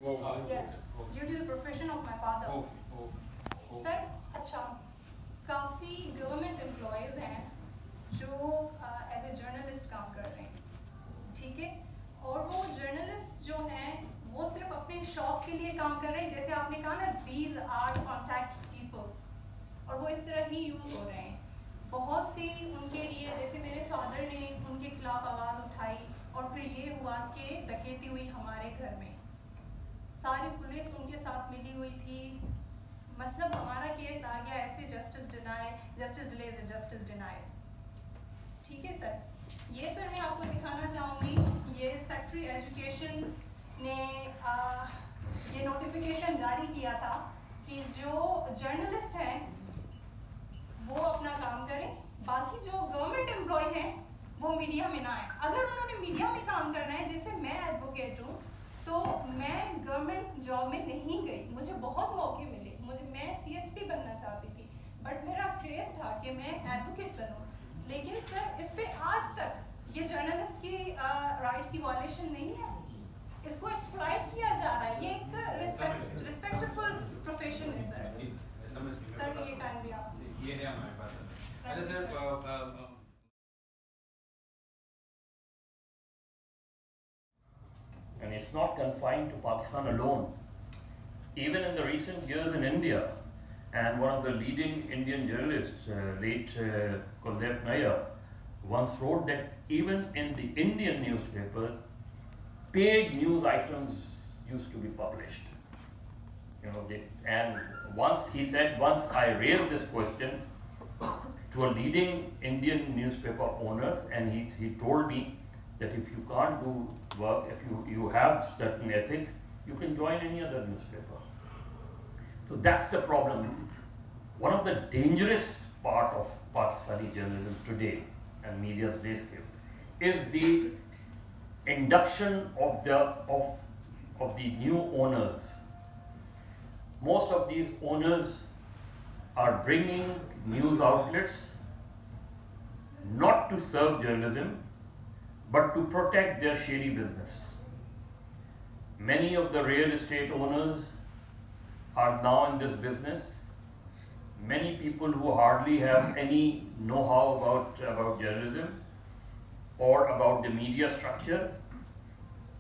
Yes, due to the profession of my father. Sir, अच्छा काफ़ी government employees हैं जो एज ए जर्नलिस्ट काम कर रहे हैं, ठीक है, और वो जर्नलिस्ट जो हैं वो सिर्फ अपने शौक के लिए काम कर रहे हैं, जैसे आपने कहा ना these are contact people, और वो इस तरह ही यूज़ हो रहे हैं। बहुत सी उनके लिए, जैसे मेरे फादर ने उनके खिलाफ आवाज़ उठाई और फिर ये हुआ कि डकैती हुई हमारे घर में, सारी पुलिस उनके साथ मिली हुई थी, मतलब हमारा केस आ गया ऐसे justice denied, justice delays justice denied, ठीक है सर। ये सर मैं आपको दिखाना चाहूँगी, ये सेक्रेटरी एजुकेशन ने ये नोटिफिकेशन जारी किया था कि जो जर्नलिस्ट हैं वो अपना काम करें, बाकी जो गवर्नमेंट एम्प्लॉय हैं वो मीडिया में ना आए। अगर उन्होंने मीडिया में काम करना है, जैसे मैं एडवोकेट हूँ तो मैं गवर्नमेंट जॉब में नहीं गई, मुझे बहुत मौके मिले, मैं CSP बनना चाहती थी, बट मेरा क्रेज था कि मैं एडवोकेट बनूं, लेकिन सर इस पे आज तक ये जर्नलिस्ट की राइट्स की वायलेशन नहीं है, इसको एक्सप्लॉइट किया जा रहा है, ये एक रिस्पेक्टफुल प्रोफेशन है सर। सर ये काइंडली आप ये है हमारे पास। अच्छा sir, and it's not confined to Pakistan alone. Even in the recent years in India, and one of the leading Indian journalists, late Kuldeep Nair, once wrote that even in the Indian newspapers, paid news items used to be published. You know, and once he said, once I raised this question to a leading Indian newspaper owners, and he told me that if you can't do work, if you have certain ethics, you can join any other newspaper. So that's the problem. One of the dangerous part of Pakistani journalism today and media's landscape is the induction of the new owners. Most of these owners are bringing news outlets not to serve journalism, but to protect their shady business. Many of the real estate owners are now in this business. Many people who hardly have any know-how about journalism or about the media structure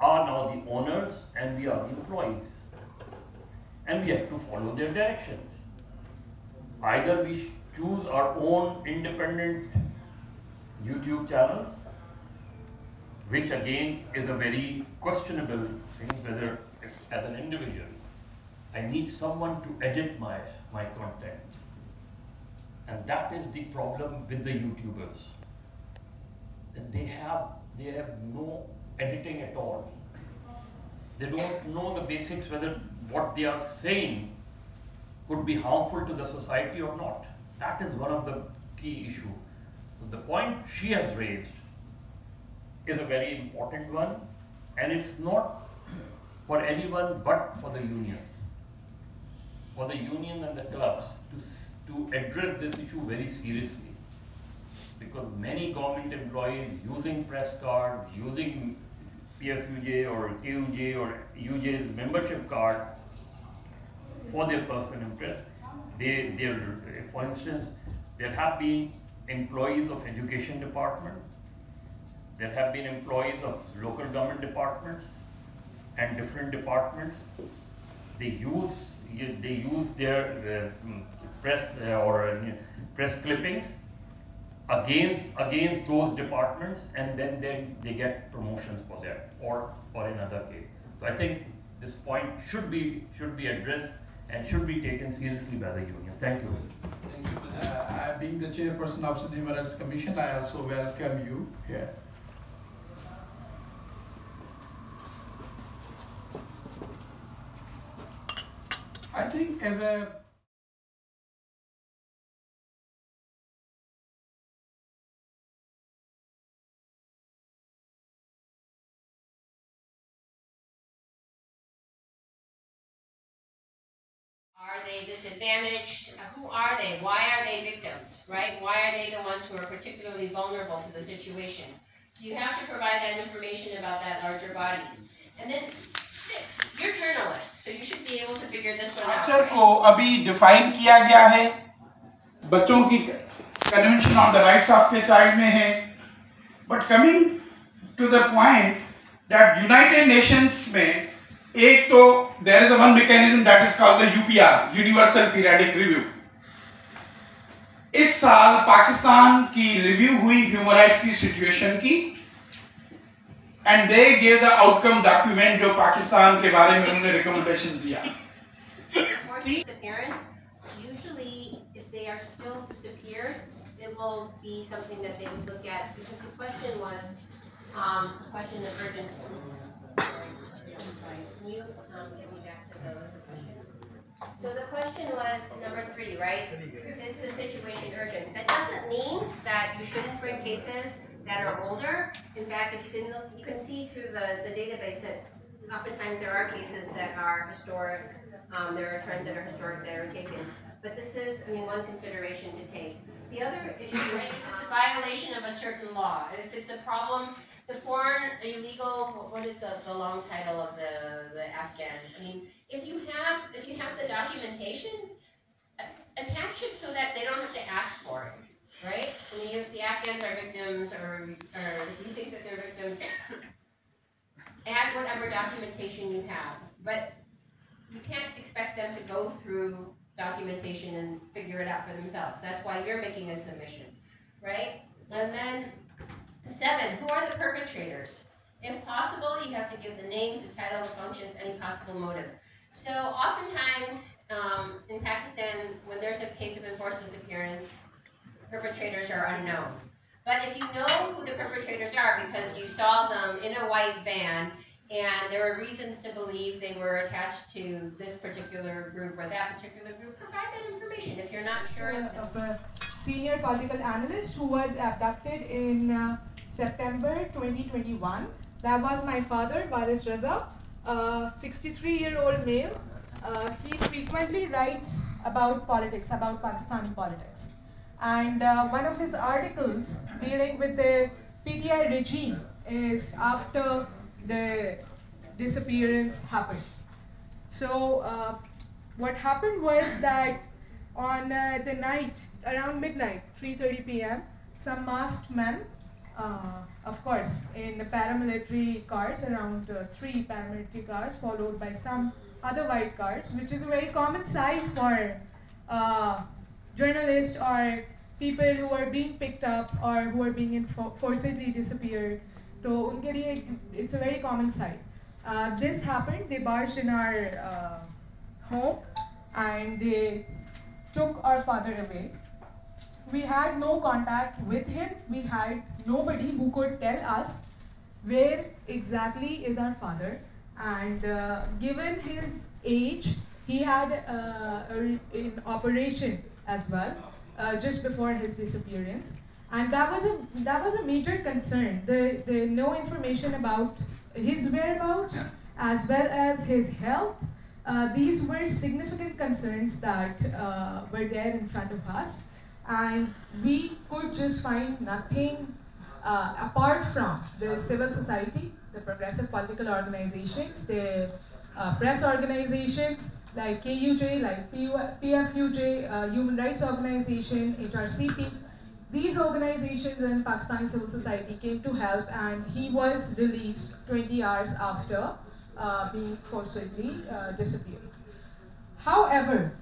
are now the owners, and we are the employees. And we have to follow their directions. Either we choose our own independent YouTube channels, which again is a very questionable thing, whether as an individual I need someone to edit my content. And that is the problem with the YouTubers. That they have no editing at all. They don't know the basics whether what they are saying could be harmful to the society or not. That is one of the key issues. So the point she has raised is a very important one, and it's not for anyone but for the unions. For the union and the clubs to address this issue very seriously, because many government employees using press cards, using PFUJ or KUJ or UJ's membership card for their personal interest. For instance, there have been employees of education department, there have been employees of local government departments and different departments. They use their press clippings against those departments, and then they get promotions for that or in other case. So I think this point should be addressed and should be taken seriously by the unions. Thank you. Thank you. Being the chairperson of the Human Rights Commission, I also welcome you here. I think as a Are they disadvantaged? Who are they? Why are they victims, right? Why are they the ones who are particularly vulnerable to the situation? So you have to provide that information about that larger body. And then 6. You're journalists, so you should be able to figure this one out. OHCHR को अभी define किया गया है, बच्चों की convention on the rights of the child में है, but coming to the point that United Nations में एक तो there is one mechanism that is called the UPR, universal periodic review. इस साल पाकिस्तान की रिव्यू हुई ह्यूमन राइट्स की सिचुएशन की, and they give the outcome document जो पाकिस्तान के बारे में उन्होंने रिकमेंडेशन दिया. Disappearance, usually if they are still disappeared, it will be something that they would look at, because the question was a question of urgency. Can you get me back to those questions? So the question was number 3, right? Is the situation urgent? That doesn't mean that you shouldn't bring cases that are older. In fact, if you can look, you can see through the database that oftentimes there are cases that are historic. There are trends that are historic that are taken. But this is, one consideration to take. The other issue, right, if it's a violation of a certain law, if it's a problem, the foreign illegal, what is the long title of the Afghan? If you have the documentation, attach it so that they don't have to ask for it, right? If the Afghans are victims, or if you think that they're victims, add whatever documentation you have. But you can't expect them to go through documentation and figure it out for themselves. That's why you're making a submission, right? And then 7, who are the perpetrators? If possible, you have to give the names, the title, the functions, any possible motive. So oftentimes in Pakistan, when there's a case of enforced disappearance, perpetrators are unknown. But if you know who the perpetrators are because you saw them in a white van and there were reasons to believe they were attached to this particular group or that particular group, provide that information if you're not sure. Of a senior political analyst who was abducted in September 2021. That was my father, Baris Raza, a 63-year-old male. He frequently writes about politics, about Pakistani politics. And one of his articles dealing with the PTI regime is after the disappearance happened. So what happened was that on the night, around midnight, 3:30 p.m., some masked men, of course, in paramilitary cars, around 3 paramilitary cars, followed by some other white cars, which is a very common sight for journalists or people who are being picked up or who are being forcibly disappeared. So unke liye it's a very common sight. This happened. They barged in our home and they took our father away. We had no contact with him. We had nobody who could tell us where exactly is our father. And given his age, he had an operation as well just before his disappearance. And that was a major concern. The no information about his whereabouts as well as his health. These were significant concerns that were there in front of us, and we could just find nothing apart from the civil society, the progressive political organizations, the press organizations like KUJ, like PFUJ, Human Rights Organization, HRCP. These organizations in Pakistani civil society came to help, and he was released 20 hours after being forcibly disappeared. However,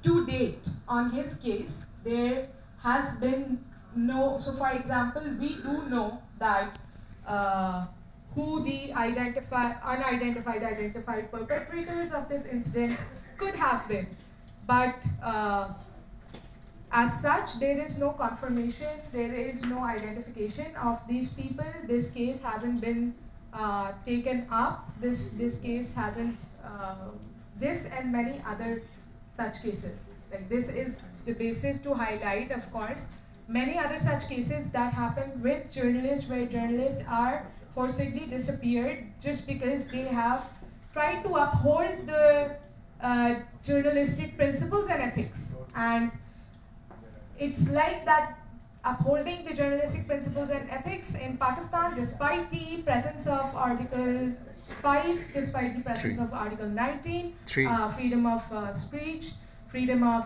to date, on his case, there has been no, so for example, we do know that who the unidentified, identified perpetrators of this incident could have been. But as such, there is no confirmation, there is no identification of these people. This case hasn't been taken up. This case hasn't, this and many other such cases. Like, this is the basis to highlight, of course, many other such cases that happen with journalists, where journalists are forcibly disappeared just because they have tried to uphold the journalistic principles and ethics. And it's like that upholding the journalistic principles and ethics in Pakistan, despite the presence of Article 5, despite the presence of Article 19, freedom of speech, freedom of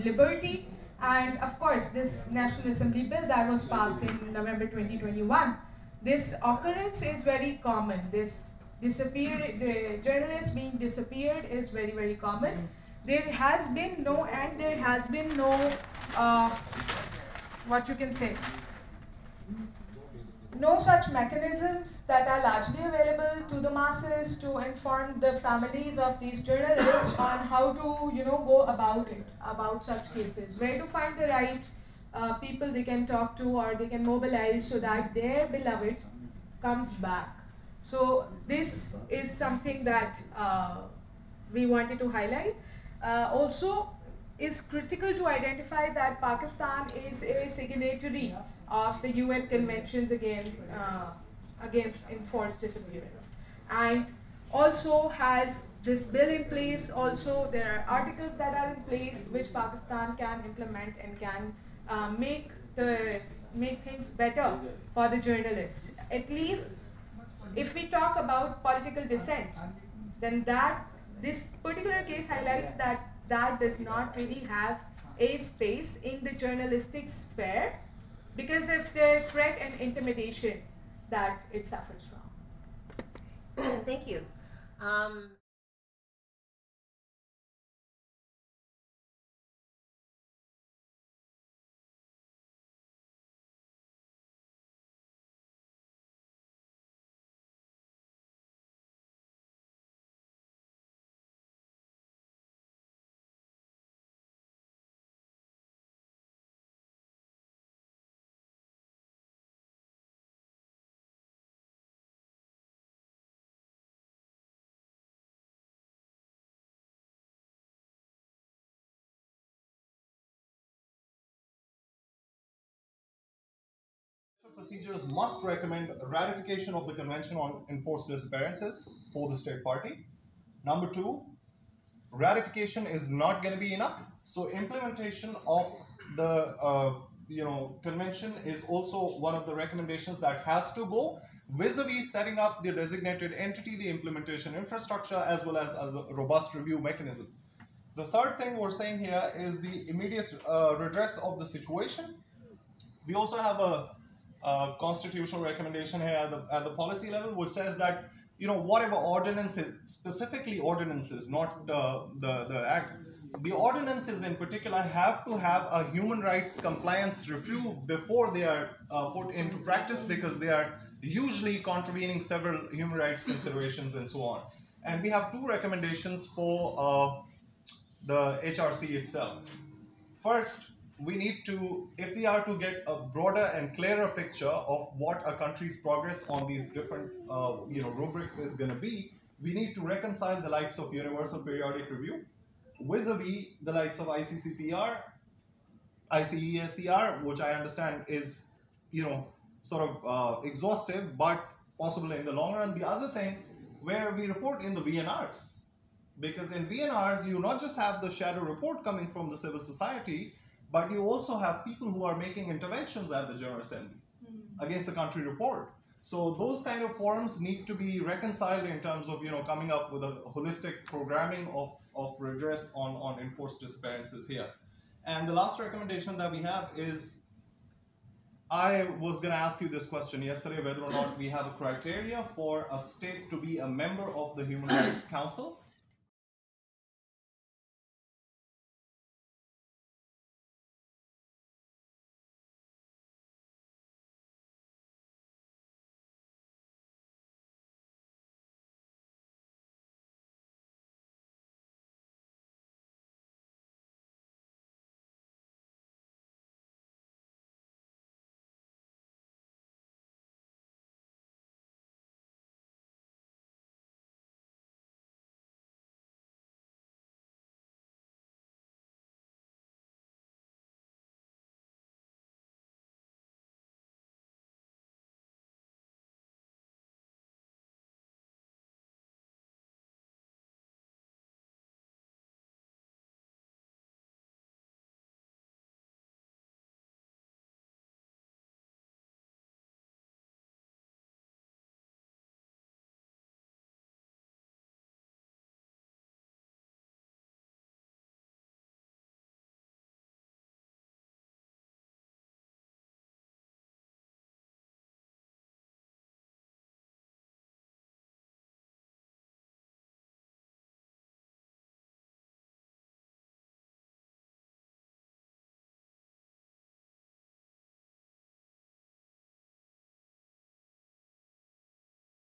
liberty, and of course this National Assembly bill that was passed in November 2021. This occurrence is very common. This the journalist being disappeared is very, very common. There has been no what you can say, no such mechanisms that are largely available to the masses to inform the families of these journalists on how to, go about such cases, where to find the right people they can talk to or they can mobilize so that their beloved comes back. So this is something that we wanted to highlight. Also, is critical to identify that Pakistan is a signatory of the UN conventions against enforced disappearance, and also has this bill in place. Also, there are articles that are in place which Pakistan can implement and can make things better for the journalist. At least, if we talk about political dissent, then this particular case highlights that does not really have a space in the journalistic sphere because of the threat and intimidation that it suffers from. Thank you. Procedures must recommend ratification of the Convention on Enforced Disappearances for the state party. Number 2, ratification is not going to be enough, so implementation of the convention is also one of the recommendations that has to go vis-a-vis setting up the designated entity, the implementation infrastructure, as well as a robust review mechanism. The third thing we're saying here is the immediate redress of the situation. We also have a constitutional recommendation here at the policy level, which says that whatever ordinances, specifically ordinances, not the acts, the ordinances in particular have to have a human rights compliance review before they are put into practice, because they are usually contravening several human rights considerations and so on. And we have 2 recommendations for the HRC itself. First, we need to, if we are to get a broader and clearer picture of what a country's progress on these different rubrics is going to be, we need to reconcile the likes of Universal Periodic Review vis-a-vis the likes of ICCPR, ICESCR, which I understand is exhaustive but possible in the long run. The other thing, where we report in the VNRs, because in VNRs you not just have the shadow report coming from the civil society, but you also have people who are making interventions at the General Assembly against the country report. So those kind of forums need to be reconciled in terms of coming up with a holistic programming of redress on enforced disappearances here. And the last recommendation that we have is, I was going to ask you this question yesterday, whether or not we have a criteria for a state to be a member of the Human Rights Council.